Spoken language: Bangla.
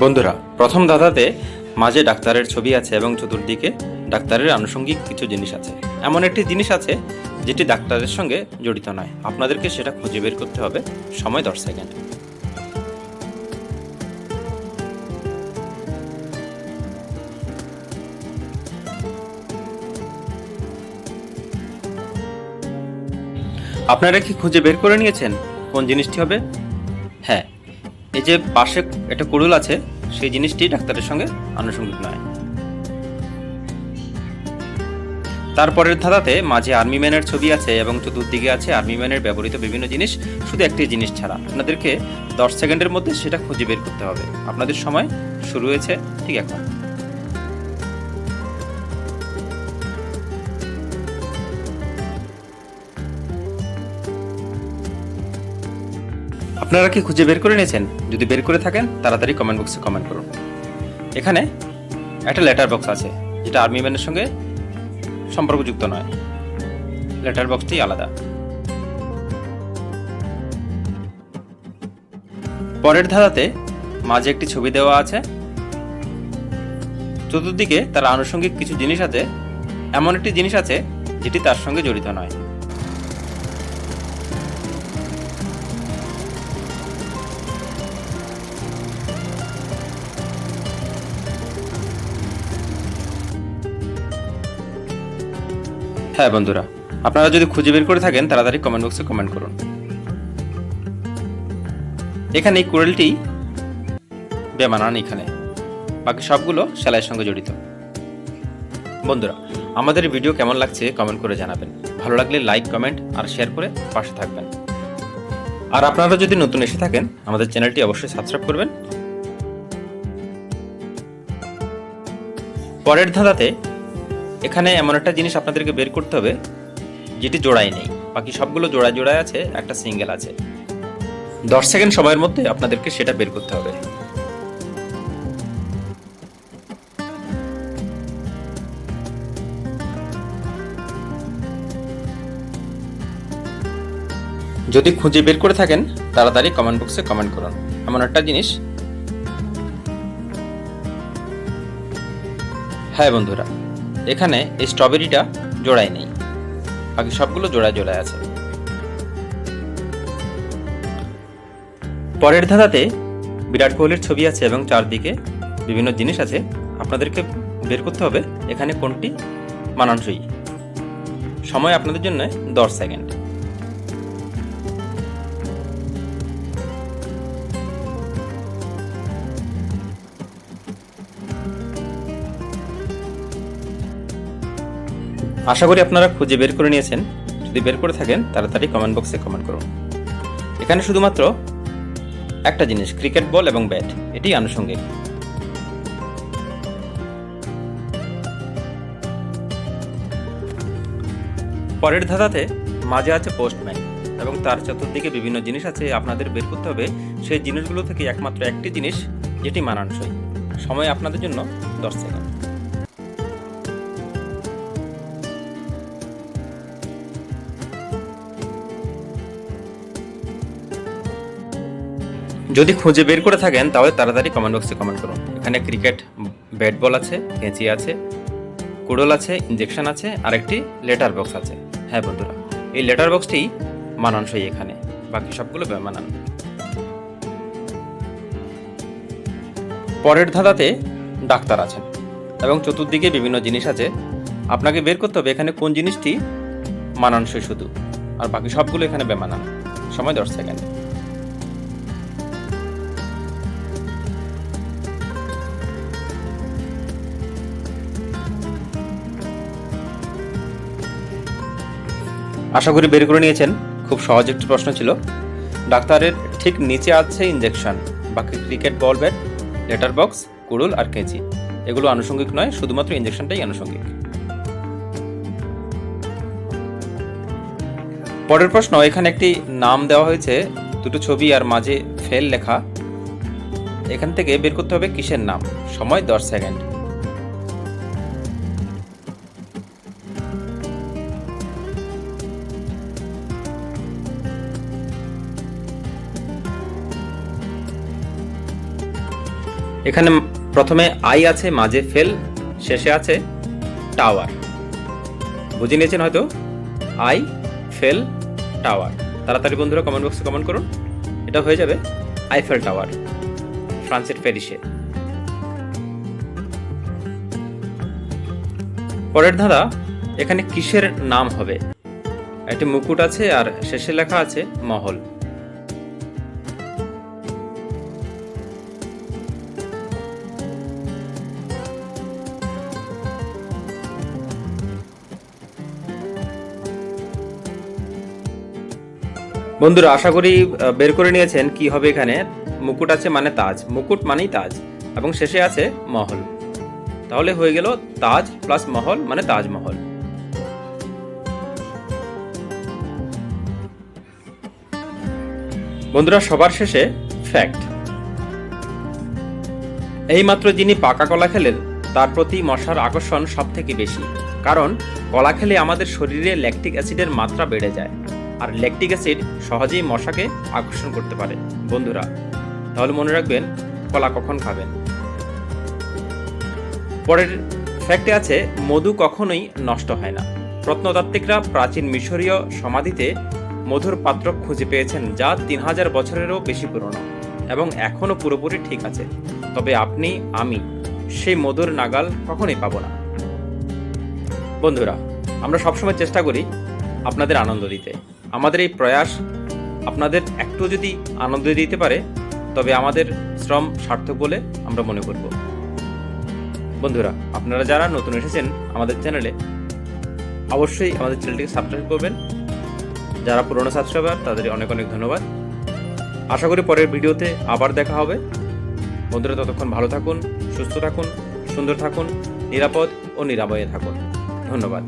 বন্ধুরা, প্রথম ধাঁধাতে মাঝে ডাক্তারের ছবি আছে এবং চতুর্দিকে ডাক্তারের আনুষঙ্গিক কিছু জিনিস আছে। এমন একটি জিনিস আছে যেটি ডাক্তারের সঙ্গে জড়িত নয়। আপনাদেরকে সেটা খুঁজে বের করতে হবে। সময় 10 সেকেন্ড। আপনারা কি খুঁজে বের করে নিয়েছেন কোন জিনিসটি হবে? হ্যাঁ, এই যে পাশে একটা কুড়ুল আছে, সেই জিনিসটি ডাক্তারের সঙ্গে আনুষঙ্গিক নয়। তারপরের ধাঁধাতে মাঝে আর্মি ম্যানের ছবি আছে এবং চতুর্দিকে আছে আর্মি ম্যানের ব্যবহৃত বিভিন্ন জিনিস, শুধু একটি জিনিস ছাড়া। আপনাদেরকে 10 সেকেন্ডের মধ্যে সেটা খুঁজে বের করতে হবে। আপনাদের সময় শুরু হয়েছে ঠিক এখন। আপনারা কি খুঁজে বের করে নিয়েছেন? যদি বের করে থাকেন তাড়াতাড়ি কমেন্ট বক্সে কমেন্ট করুন। এখানে একটা লেটার বক্স আছে যেটা আর্মি ম্যানের সঙ্গে সম্পর্কযুক্ত নয়। লেটার বক্সটি আলাদা। পরের ধাঁধাতে মাঝে একটি ছবি দেওয়া আছে, চতুর্দিকে তার আনুষঙ্গিক কিছু জিনিস আছে। এমন একটি জিনিস আছে যেটি তার সঙ্গে জড়িত নয়। হ্যাঁ বন্ধুরা, আপনারা যদি খুঁজে বের করে থাকেন তাড়াতাড়ি কমেন্ট বক্সে কমেন্ট করুন। এখানে এই কোরেলটি বেমানান, এখানে বাকি সবগুলো সেলাইয়ের সঙ্গে জড়িত। বন্ধুরা, আমাদের ভিডিও কেমন লাগছে কমেন্ট করে জানাবেন। ভালো লাগলে লাইক, কমেন্ট আর শেয়ার করে পাশে থাকবেন। আর আপনারা যদি নতুন এসে থাকেন আমাদের চ্যানেলটি অবশ্যই সাবস্ক্রাইব করবেন। পরের ধাঁধাতে এখানে এমন একটা জিনিস আপনাদেরকে বের করতে হবে যেটি জোড়াই নেই, বাকি সবগুলো জোড়ায় জোড়ায় আছে, একটা সিঙ্গেল আছে। 10 সেকেন্ড সময়ের মধ্যে আপনাদেরকে সেটা বের করতে হবে। যদি খুঁজে বের করে থাকেন তাড়াতাড়ি কমেন্ট বক্সে কমেন্ট করুন। এমন একটা জিনিস। হ্যাঁ বন্ধুরা, এখানে এই স্ট্রবেরিটা জোড়ায় নেই, বাকি সবগুলো জোড়ায় জোড়ায় আছে। পরের ধাঁধাতে বিরাট কোহলির ছবি আছে এবং চারদিকে বিভিন্ন জিনিস আছে। আপনাদেরকে বের করতে হবে এখানে কোনটি মানানসই। সময় আপনাদের জন্য 10 সেকেন্ড। আশা করি আপনারা খুঁজে বের করে নিয়েছেন। যদি বের করে থাকেন তাড়াতাড়ি কমেন্ট বক্সে কমেন্ট করুন। এখানে শুধুমাত্র একটা জিনিস, ক্রিকেট বল এবং ব্যাট, এটি আনুষঙ্গিক। পরের ধাঁধাতে মাঝে আছে পোস্টম্যান এবং তার চতুর্দিকে বিভিন্ন জিনিস আছে। আপনাদের বের করতে হবে সেই জিনিসগুলো থেকে একমাত্র একটি জিনিস যেটি মানানসই। সময় আপনাদের জন্য 10 সেকেন্ড। যদি খুঁজে বের করে থাকেন তাহলে তাড়াতাড়ি কমেন্ট বক্সে কমেন্ট করুন। এখানে ক্রিকেট ব্যাট বল আছে, কেঁচি আছে, কুড়োল আছে, ইঞ্জেকশন আছে আর একটি লেটার বক্স আছে। হ্যাঁ বন্ধুরা, এই লেটার বক্সটি মানানসই এখানে, বাকি সবগুলো বেমানান। পরের ধাঁধাতে ডাক্তার আছেন এবং চতুর্দিকে বিভিন্ন জিনিস আছে। আপনাকে বের করতে হবে এখানে কোন জিনিসটি মানানসই শুধু, আর বাকি সবগুলো এখানে বেমানান। সময় 10 সেকেন্ড। আশা করি বের করে নিয়েছেন। খুব সহজ একটি প্রশ্ন ছিল। ডাক্তারের ঠিক নিচে আছে ইঞ্জেকশন, বাকি cricket ball, bat, letter box, কুড়ুল আর কেঁচি, এগুলো আনুষঙ্গিক নয়, শুধুমাত্র ইঞ্জেকশনটাই আনুষঙ্গিক। পরের প্রশ্ন, এখানে একটি নাম দেওয়া হয়েছে, দুটো ছবি আর মাঝে ফেল লেখা। এখান থেকে বের করতে হবে কিসের নাম। সময় 10 সেকেন্ড। এখানে প্রথমে আই আছে, মাঝে ফেল, শেষে আছে টাওয়ার। বুঝে নিয়েছেন হয়তো, আই ফেল টাওয়ার। তাড়াতাড়ি বন্ধুরা কমেন্ট বক্সে কমেন্ট করুন, এটা হয়ে যাবে আইফেল টাওয়ার, ফ্রান্সের প্যারিসে। পরের ধাঁধা, এখানে কিসের নাম হবে? একটি মুকুট আছে আর শেষে লেখা আছে মহল। বন্ধুরা আশা করি বের করে নিয়েছেন কি হবে এখানে। মুকুট আছে মানে তাজ, মুকুট মানেই তাজ, এবং শেষে আছে মহল। তাহলে হয়ে গেল তাজ প্লাস মহল মানে তাজমহল। বন্ধুরা সবার শেষে ফ্যাক্ট। এইমাত্র যিনি পাকা কলা খেলেন তার প্রতি মশার আকর্ষণ সব থেকে বেশি, কারণ কলা খেলে আমাদের শরীরে ল্যাকটিক অ্যাসিডের মাত্রা বেড়ে যায়, আর ল্যাকটিক অ্যাসিড সহজেই মশাকে আকর্ষণ করতে পারে। বন্ধুরা তাহলে মনে রাখবেন কলা কখন খাবেন। পরের ফ্যাক্টে আছে মধু কখনোই নষ্ট হয় না। প্রত্নতাত্ত্বিকরা প্রাচীন মিশরীয় সমাধিতে মধুর পাত্র খুঁজে পেয়েছেন যা 3000 বছরেরও বেশি পুরনো এবং এখনও পুরোপুরি ঠিক আছে। তবে আপনি আমি সেই মধুর নাগাল কখনোই পাবো না। বন্ধুরা আমরা সবসময় চেষ্টা করি আপনাদের আনন্দ দিতে। আমাদের এই প্রয়াস আপনাদের একটু যদি আনন্দ দিতে পারে তবে আমাদের শ্রম সার্থক বলে আমরা মনে করব। বন্ধুরা আপনারা যারা নতুন এসেছেন আমাদের চ্যানেলে, অবশ্যই আমাদের চ্যানেলটিকে সাবস্ক্রাইব করবেন। যারা পুরনো সাবস্ক্রাইবার তাদের অনেক অনেক ধন্যবাদ। আশা করি পরের ভিডিওতে আবার দেখা হবে। বন্ধুরা ততক্ষণ ভালো থাকুন, সুস্থ থাকুন, সুন্দর থাকুন, নিরাপদ ও নিরাময়ে থাকুন। ধন্যবাদ।